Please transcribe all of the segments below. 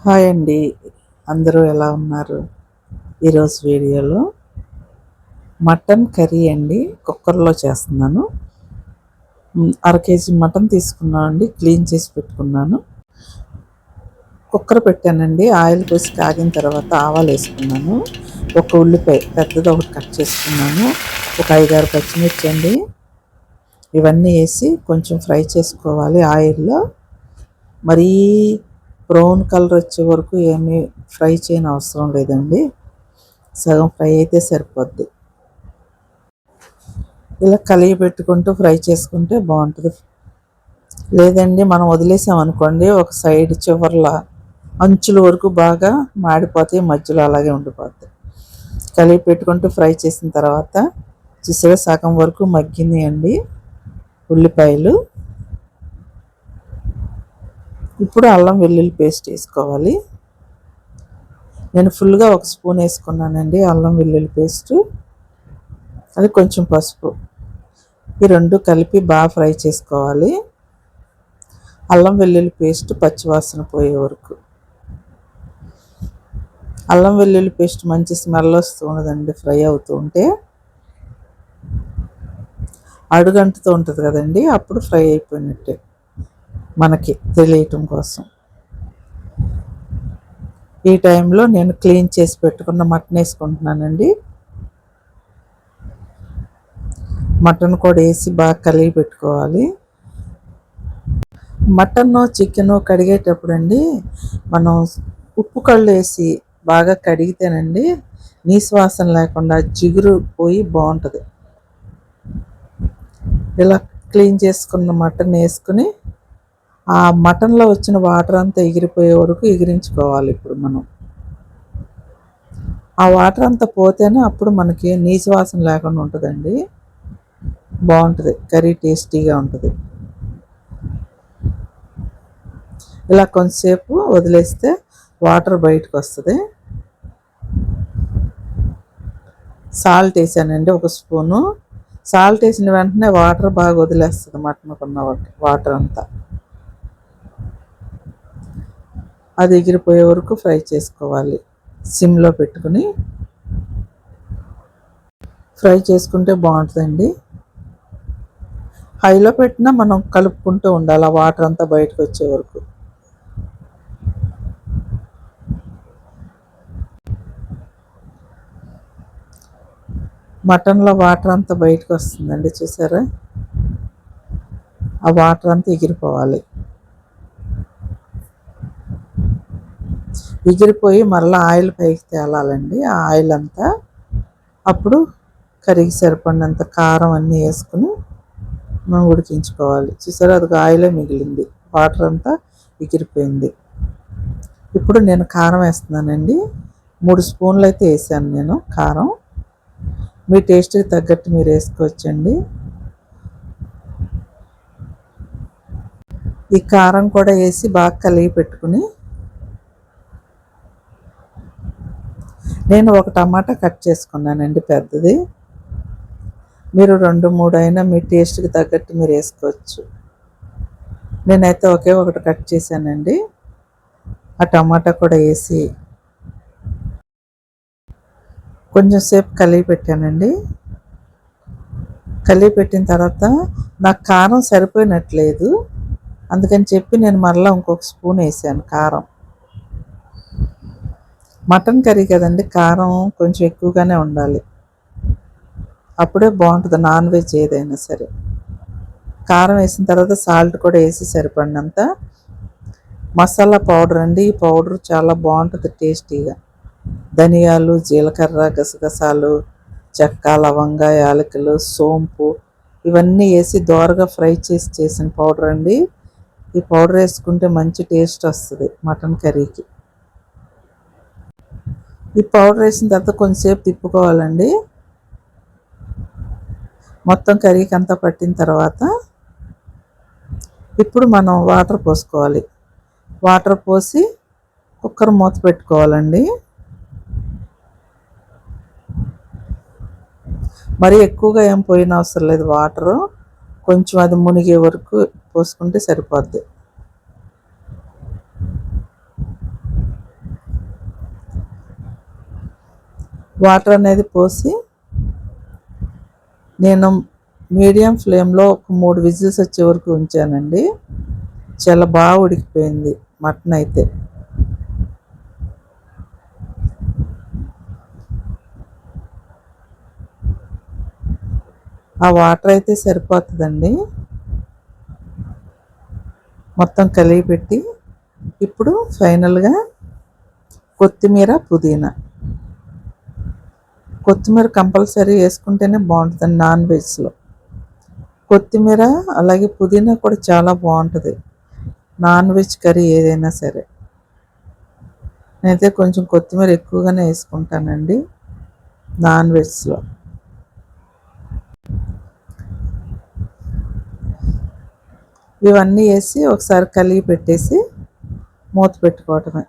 Hi అండి. అందరూ ఎలా ఉన్నారు? ఈరోజు వీడియోలో మటన్ కర్రీ అండి. కుక్కర్లో చేస్తున్నాను. అర కేజీ మటన్ తీసుకున్నాను అండి. క్లీన్ చేసి పెట్టుకున్నాను. కుక్కర్ పెట్టానండి. ఆయిల్ పోసి కాగిన తర్వాత ఆవాలు వేసుకున్నాను. ఒక ఉల్లిపాయ పెద్దది ఒకటి కట్ చేసుకున్నాను. ఒక 5-6 పచ్చిమిర్చి అండి. ఇవన్నీ వేసి కొంచెం ఫ్రై చేసుకోవాలి ఆయిల్లో. మరీ బ్రౌన్ కలర్ వచ్చే వరకు ఏమీ ఫ్రై చేయని అవసరం లేదండి. సగం ఫ్రై అయితే సరిపోద్ది. ఇలా కలిగి పెట్టుకుంటూ ఫ్రై చేసుకుంటే బాగుంటుంది. లేదండి మనం వదిలేసామనుకోండి ఒక సైడ్ చివర్ల అంచుల వరకు బాగా మాడిపోతాయి, మధ్యలో అలాగే ఉండిపోతాయి. కలిగి పెట్టుకుంటూ ఫ్రై చేసిన తర్వాత చూసారా సగం వరకు మగ్గినాయండి ఉల్లిపాయలు. ఇప్పుడు అల్లం వెల్లుల్లి పేస్ట్ వేసుకోవాలి. నేను ఫుల్గా 1 స్పూన్ వేసుకున్నానండి అల్లం వెల్లుల్లి పేస్టు. అది కొంచెం పసుపు. ఈ రెండు కలిపి బాగా ఫ్రై చేసుకోవాలి. అల్లం వెల్లుల్లి పేస్ట్ పచ్చివాసన పోయే వరకు. అల్లం వెల్లుల్లి పేస్ట్ మంచి స్మెల్ వస్తూ ఉన్నదండి ఫ్రై అవుతూ ఉంటే. అడుగంటుతూ ఉంటుంది కదండి, అప్పుడు ఫ్రై అయిపోయినట్టే మనకి తెలియటం కోసం. ఈ టైంలో నేను క్లీన్ చేసి పెట్టుకున్న మటన్ వేసుకుంటున్నానండి. మటన్ కూడా వేసి బాగా కలిగి పెట్టుకోవాలి. మటన్ చికెన్ కడిగేటప్పుడు అండి మనం ఉప్పు కళ్ళు వేసి బాగా కడిగితేనండి నీసు వాసన లేకుండా జిగురు పోయి బాగుంటుంది. ఇలా క్లీన్ చేసుకున్న మటన్ వేసుకుని ఆ మటన్లో వచ్చిన వాటర్ అంతా ఎగిరిపోయే వరకు ఎగిరించుకోవాలి. ఇప్పుడు మనం ఆ వాటర్ అంతా పోతేనే అప్పుడు మనకి నీసు వాసన లేకుండా ఉంటుందండి. బాగుంటుంది కర్రీ, టేస్టీగా ఉంటుంది. ఇలా కొంతసేపు వదిలేస్తే వాటర్ బయటకు వస్తుంది. సాల్ట్ వేసానండి 1 స్పూను. సాల్ట్ వేసిన వెంటనే వాటర్ బాగా వదిలేస్తుంది మటన్కున్న వాటర్ అంతా. అది ఎగిరిపోయే వరకు ఫ్రై చేసుకోవాలి. సిమ్లో పెట్టుకుని ఫ్రై చేసుకుంటే బాగుంటుందండి. హైలో పెట్టినా మనం కలుపుకుంటూ ఉండాలి ఆ వాటర్ అంతా బయటకు వచ్చే వరకు. మటన్లో వాటర్ అంతా బయటకు వస్తుందండి, చూసారా? ఆ వాటర్ అంతా ఎగిరిపోవాలి. ఎగిరిపోయి మళ్ళీ ఆయిల్ పైకి తేలాలండి. ఆ ఆయిల్ అంతా అప్పుడు కర్రీకి సరిపడినంత కారం అన్నీ వేసుకుని మనం ఉడికించుకోవాలి. చూసారా అది ఆయిలే మిగిలింది, వాటర్ అంతా ఎగిరిపోయింది. ఇప్పుడు నేను కారం వేస్తున్నానండి. 3 స్పూన్లు అయితే వేసాను నేను కారం. మీ టేస్ట్కి తగ్గట్టు మీరు వేసుకోవచ్చండి. ఈ కారం కూడా వేసి బాగా కలిగి పెట్టుకుని నేను ఒక టమాటా కట్ చేసుకున్నానండి పెద్దది. మీరు 2-3 అయినా మీ టేస్ట్కి తగ్గట్టు మీరు వేసుకోవచ్చు. నేనైతే ఒకే ఒకటి కట్ చేశానండి. ఆ టమాటా కూడా వేసి కొంచెం సేపు కలిగి పెట్టానండి. కలిగి పెట్టిన తర్వాత నాకు కారం సరిపోయినట్లేదు, అందుకని చెప్పి నేను మరలా ఇంకొక స్పూన్ వేసాను కారం. మటన్ కర్రీ కదండి, కారం కొంచెం ఎక్కువగానే ఉండాలి, అప్పుడే బాగుంటుంది నాన్ వెజ్ ఏదైనా సరే. కారం వేసిన తర్వాత సాల్ట్ కూడా వేసి సరిపడినంత. మసాలా పౌడర్ అండి, ఈ పౌడర్ చాలా బాగుంటుంది టేస్టీగా. ధనియాలు, జీలకర్ర, గసగసాలు, చెక్క, లవంగ, యాలకులు, సోంపు ఇవన్నీ వేసి దోరగా ఫ్రై చేసిన పౌడర్ అండి. ఈ పౌడర్ వేసుకుంటే మంచి టేస్ట్ వస్తుంది మటన్ కర్రీకి. ఈ పౌడర్ వేసిన తర్వాత కొంచెంసేపు తిప్పుకోవాలండి. మొత్తం కర్రీకి అంతా పట్టిన తర్వాత ఇప్పుడు మనం వాటర్ పోసుకోవాలి. వాటర్ పోసి కుక్కర్ మూత పెట్టుకోవాలండి. మరీ ఎక్కువగా ఏం పోయిన అవసరం లేదు, వాటరు కొంచెం అది మునిగే వరకు పోసుకుంటే సరిపోద్ది. వాటర్ అనేది పోసి నేను మీడియం ఫ్లేమ్లో ఒక 3 విజిల్స్ వచ్చే వరకు ఉంచానండి. చాలా బాగా ఉడికిపోయింది మటన్ అయితే. ఆ వాటర్ అయితే సరిపోతుందండి. మొత్తం కలిగి పెట్టి ఇప్పుడు ఫైనల్గా కొత్తిమీర, పుదీనా. కొత్తిమీర కంపల్సరీ వేసుకుంటేనే బాగుంటుందండి నాన్ వెజ్లో. కొత్తిమీర అలాగే పుదీనా కూడా చాలా బాగుంటుంది నాన్ వెజ్ కర్రీ ఏదైనా సరే. నేనైతే కొంచెం కొత్తిమీర ఎక్కువగానే వేసుకుంటానండి నాన్ వెజ్లో. ఇవన్నీ వేసి ఒకసారి కలిగి పెట్టేసి మూత పెట్టుకోవటమే.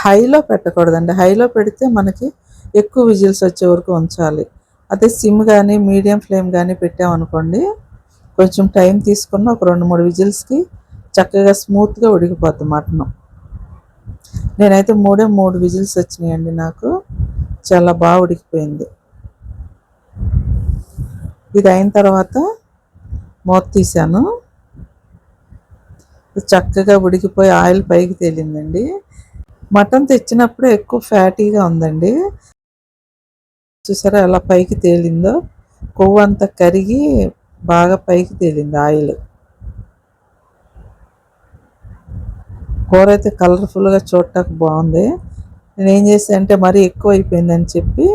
హైలో పెట్టకూడదండి. హైలో పెడితే మనకి ఎక్కువ విజిల్స్ వచ్చే వరకు ఉంచాలి. అదే సిమ్ కానీ మీడియం ఫ్లేమ్ కానీ పెట్టామనుకోండి, కొంచెం టైం తీసుకున్న ఒక 2-3 విజిల్స్కి చక్కగా స్మూత్గా ఉడికిపోద్ది మటను. నేనైతే 3 విజిల్స్ వచ్చినాయండి నాకు. చాలా బాగా ఉడికిపోయింది. ఇది అయిన తర్వాత మూత తీసాను. చక్కగా ఉడికిపోయి ఆయిల్ పైకి తేలిందండి. మటన్ తెచ్చినప్పుడే ఎక్కువ ఫ్యాటీగా ఉందండి. చూసారా ఎలా పైకి తేలిందో, కొవ్వు అంతా కరిగి బాగా పైకి తేలింది ఆయిల్. కూర అయితే కలర్ఫుల్గా చూడటానికి బాగుంది. నేనేం చేశాను అంటే మరీ ఎక్కువ అయిపోయిందని చెప్పి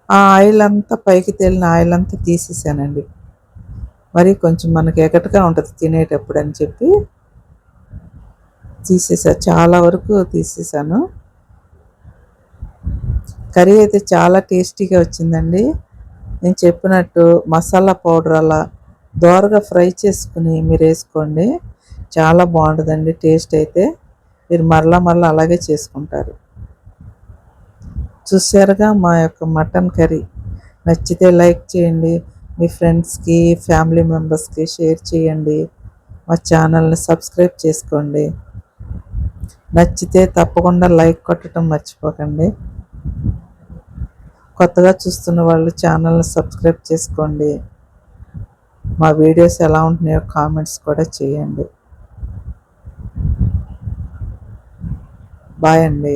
ఆ ఆయిల్ అంతా పైకి తేలిన ఆయిల్ అంతా తీసేసానండి. మరి కొంచెం మనకి ఎగటగా ఉంటుంది తినేటప్పుడు అని చెప్పి తీసేసా, చాలా వరకు తీసేసాను. కర్రీ అయితే చాలా టేస్టీగా వచ్చిందండి. నేను చెప్పినట్టు మసాలా పౌడర్ అలా దోరగా ఫ్రై చేసుకుని మీరు వేసుకోండి, చాలా బాగుంటుందండి టేస్ట్ అయితే. మీరు మరలా అలాగే చేసుకుంటారు. చూసారుగా మా యొక్క మటన్ కర్రీ. నచ్చితే లైక్ చేయండి, మీ ఫ్రెండ్స్కి ఫ్యామిలీ మెంబర్స్కి షేర్ చేయండి. మా ఛానల్ని సబ్స్క్రైబ్ చేసుకోండి. నచ్చితే తప్పకుండా లైక్ కొట్టడం మర్చిపోకండి. కొత్తగా చూస్తున్న వాళ్ళు ఛానల్ని సబ్స్క్రైబ్ చేసుకోండి. మా వీడియోస్ ఎలా ఉంటున్నాయో కామెంట్స్ కూడా చేయండి. బాయ్ అండి.